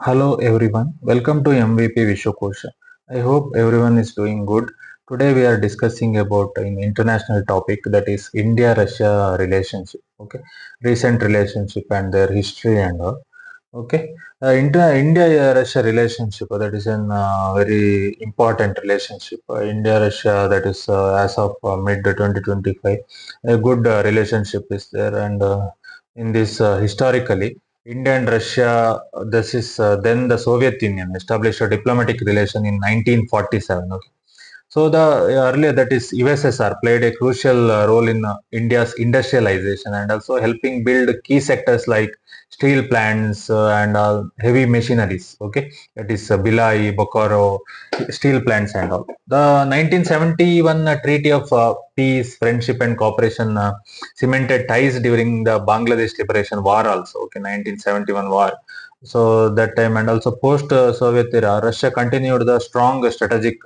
Hello everyone, welcome to MVP Vishwakosha. I hope everyone is doing good. Today we are discussing about an international topic, that is India-Russia relationship. Okay, recent relationship and their history and all. Okay, India-Russia relationship, that is an very important relationship. India-Russia, that is as of mid 2025, a good relationship is there, and in this historically. India and Russia, this is then the Soviet Union established a diplomatic relation in 1947. Okay. So the earlier, that is USSR, played a crucial role in India's industrialization and also helping build key sectors like steel plants and heavy machineries. Okay, that is Bhilai, Bokaro, steel plants and all. The 1971 Treaty of Peace, Friendship and Cooperation cemented ties during the Bangladesh Liberation War also. Okay, 1971 war. So that time and also post Soviet era, Russia continued the strong strategic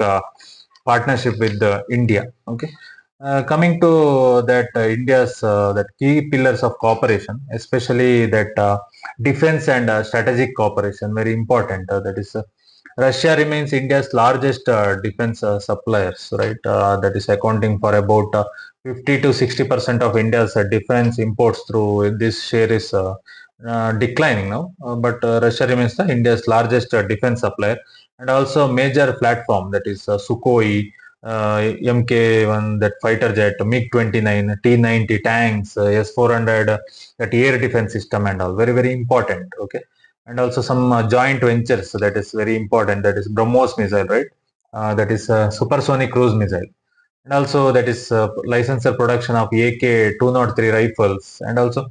partnership with India. Okay. Coming to that India's that key pillars of cooperation, especially that defense and strategic cooperation, very important. That is Russia remains India's largest defense suppliers, right? That is accounting for about 50 to 60% of India's defense imports. Through this share is declining now, but Russia remains the India's largest defense supplier and also major platform, that is Sukhoi, MK1, that fighter jet, MiG-29, T-90 tanks, S-400, that air defense system and all, very very important. Okay, and also some joint ventures, that is very important, that is BrahMos missile, right? That is supersonic cruise missile, and also that is licensor production of AK-203 rifles, and also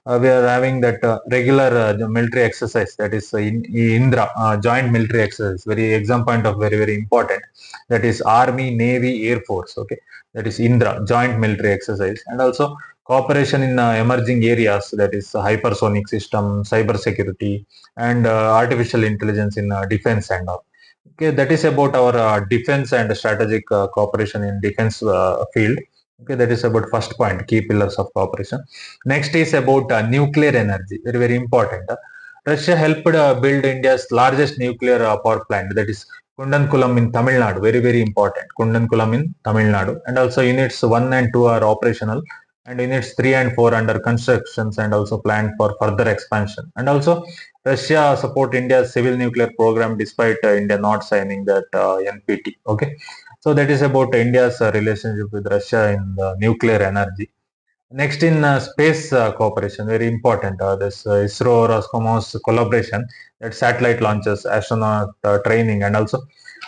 we are having that regular military exercise, that is Indra, joint military exercise, very exam point of very very important, that is Army, Navy, Air Force. Okay, that is Indra, joint military exercise, and also cooperation in emerging areas, that is hypersonic system, cyber security, and artificial intelligence in defense and all. Okay, that is about our defense and strategic cooperation in defense field. Okay, that is about first point, key pillars of cooperation. Next is about nuclear energy, very very important. Russia helped build India's largest nuclear power plant, that is Kundankulam in Tamil Nadu, very very important. Kundankulam in Tamil Nadu, and also units 1 and 2 are operational, and units 3 and 4 under constructions and also planned for further expansion. And also Russia support India's civil nuclear program despite India not signing that NPT. Okay, so that is about India's relationship with Russia in nuclear energy. Next in space cooperation, very important. This ISRO Roscosmos collaboration, that satellite launches, astronaut training, and also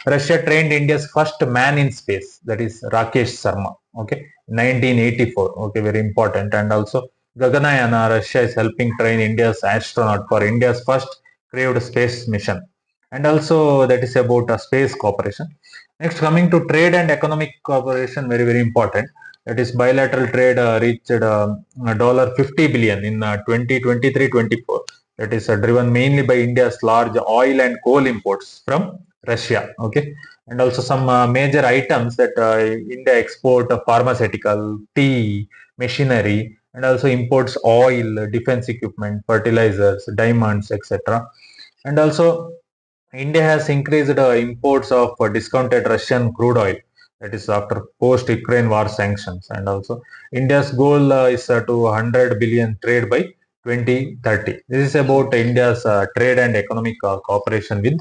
Russia trained India's first man in space, that is Rakesh Sharma. Okay, 1984. Okay, very important. And also Gaganayana, Russia is helping train India's astronaut for India's first crewed space mission. And also that is about space cooperation. Next, coming to trade and economic cooperation, very very important. That is bilateral trade reached $50 billion in 2023-24. That is driven mainly by India's large oil and coal imports from Russia. Okay, and also some major items that India export pharmaceutical, tea, machinery, and also imports oil, defense equipment, fertilizers, diamonds, etc. And also India has increased imports of discounted Russian crude oil. That is after post-Ukraine war sanctions, and also India's goal is to 100 billion trade by 2030. This is about India's trade and economic cooperation with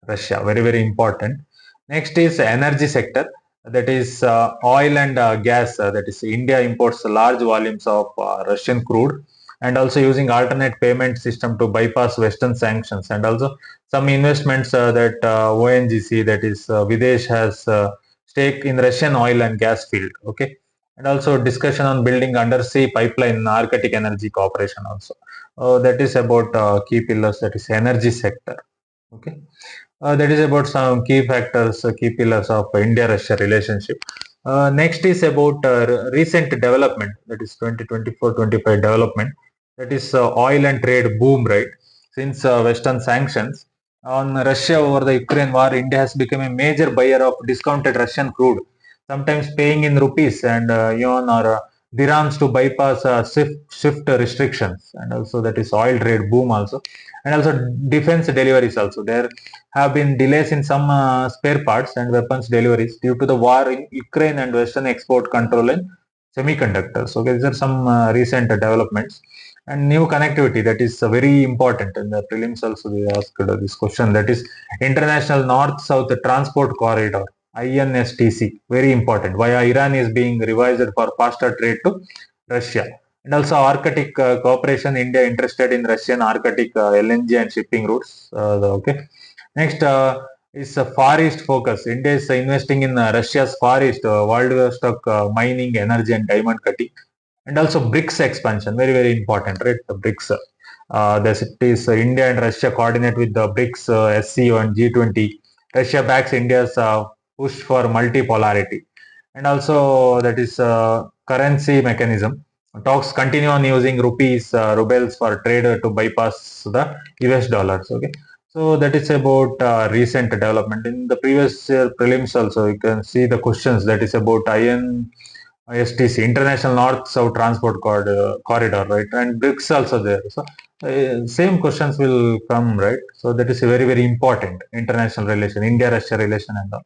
Russia. Very very important. Next is energy sector. That is oil and gas. That is India imports large volumes of Russian crude and also using alternate payment system to bypass Western sanctions, and also some investments that ONGC, that is Videsh, has stake in Russian oil and gas field. Okay, and also discussion on building undersea pipeline in Arctic energy cooperation also. That is about key pillars, that is energy sector. Okay, that is about some key factors, key pillars of India-Russia relationship. Next is about recent development, that is 2024-25 development. That is oil and trade boom, right? Since Western sanctions on Russia over the Ukraine war, India has become a major buyer of discounted Russian crude, sometimes paying in rupees and yuan or dirhams to bypass shift restrictions, and also that is oil trade boom also, and also defense deliveries also. There have been delays in some spare parts and weapons deliveries due to the war in Ukraine and Western export control in semiconductors. Okay, these are some recent developments. And new connectivity, that is very important. In the prelims also they asked this question, that is International North-South Transport Corridor, INSTC, very important. Via Iran is being revised for faster trade to Russia. And also Arctic cooperation, India interested in Russian Arctic LNG and shipping routes. Okay. Next is Far East focus. India is investing in Russia's Far East, Vladivostok mining, energy and diamond cutting. And also BRICS expansion, very, very important, right? The BRICS. This is India and Russia coordinate with the BRICS, SCO and G20. Russia backs India's push for multipolarity. And also that is currency mechanism. Talks continue on using rubles for trade to bypass the US dollars. Okay. So that is about recent development. In the previous prelims also, you can see the questions that is about ISTC, International North-South Transport Corridor, right? And BRICS also there. So same questions will come, right? So that is a very, very important international relation, India-Russia relation and all.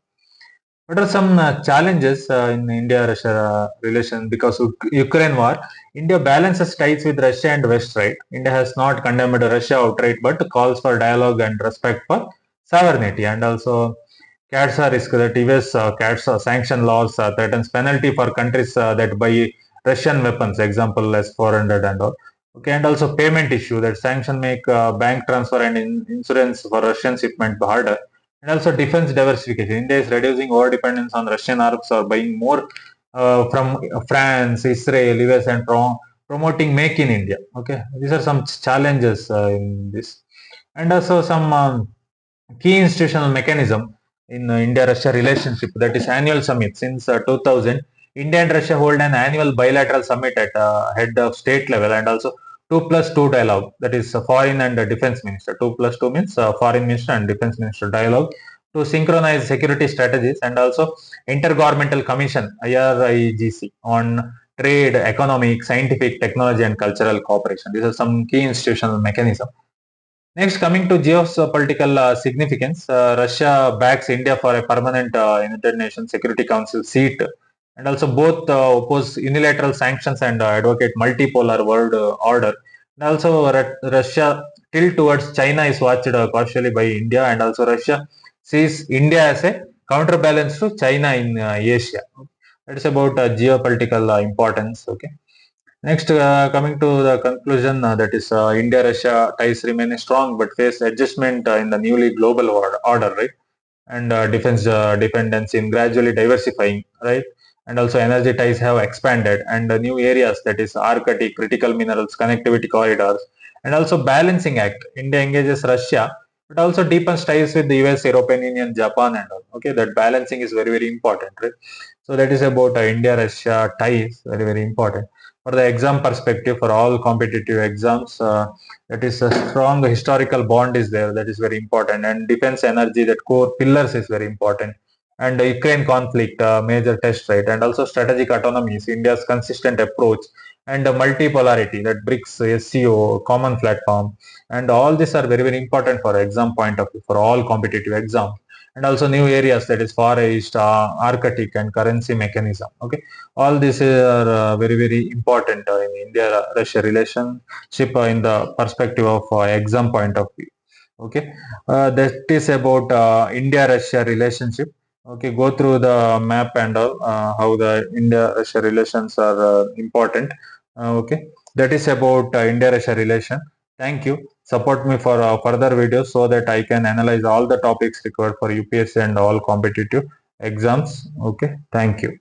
What are some challenges in India-Russia relation because of Ukraine war? India balances ties with Russia and West, right? India has not condemned Russia outright, but calls for dialogue and respect for sovereignty. And also CATSA risk, that US CATSA sanction laws threatens penalty for countries that buy Russian weapons, example S-400 and all. Okay, and also payment issue, that sanction make bank transfer and insurance for Russian shipment harder. And also defense diversification. India is reducing over dependence on Russian arms or buying more from France, Israel, US, and promoting Make in India. Okay, these are some challenges in this, and also some key institutional mechanism in India-Russia relationship, that is annual summit. Since 2000, India and Russia hold an annual bilateral summit at head of state level, and also 2+2 dialogue, that is foreign and defense minister. 2+2 means foreign minister and defense minister dialogue to synchronize security strategies, and also intergovernmental commission IRIGC on trade, economic, scientific, technology and cultural cooperation. These are some key institutional mechanism. Next, coming to geopolitical significance, Russia backs India for a permanent United Nations Security Council seat, and also both oppose unilateral sanctions and advocate multipolar world order. And also, Russia tilt towards China is watched cautiously by India, and also Russia sees India as a counterbalance to China in Asia. That is about geopolitical importance. Okay. Next, coming to the conclusion, that is India-Russia ties remain strong but face adjustment in the newly global order, right? And defense dependency in gradually diversifying, right? And also energy ties have expanded, and new areas, that is Arctic, critical minerals, connectivity corridors, and also balancing act. India engages Russia, but also deepens ties with the US, European Union, Japan, and all. Okay, that balancing is very, very important, right? So that is about India-Russia ties, very, very important. For the exam perspective, for all competitive exams, that is a strong historical bond is there, that is very important. And defense energy, that core pillars is very important. And the Ukraine conflict, major test, right? And also strategic autonomy is India's consistent approach, and multipolarity, that BRICS, SCO, common platform, and all these are very, very important for exam point of view for all competitive exams. And also new areas, that is Far East, Arctic, and currency mechanism. Okay, all these are very, very important in India-Russia relationship in the perspective of exam point of view. Okay, that is about India-Russia relationship. Okay, go through the map and all, how the India-Russia relations are important. Okay, that is about India-Russia relation. Thank you. Support me for further videos so that I can analyze all the topics required for UPSC and all competitive exams. Okay, thank you.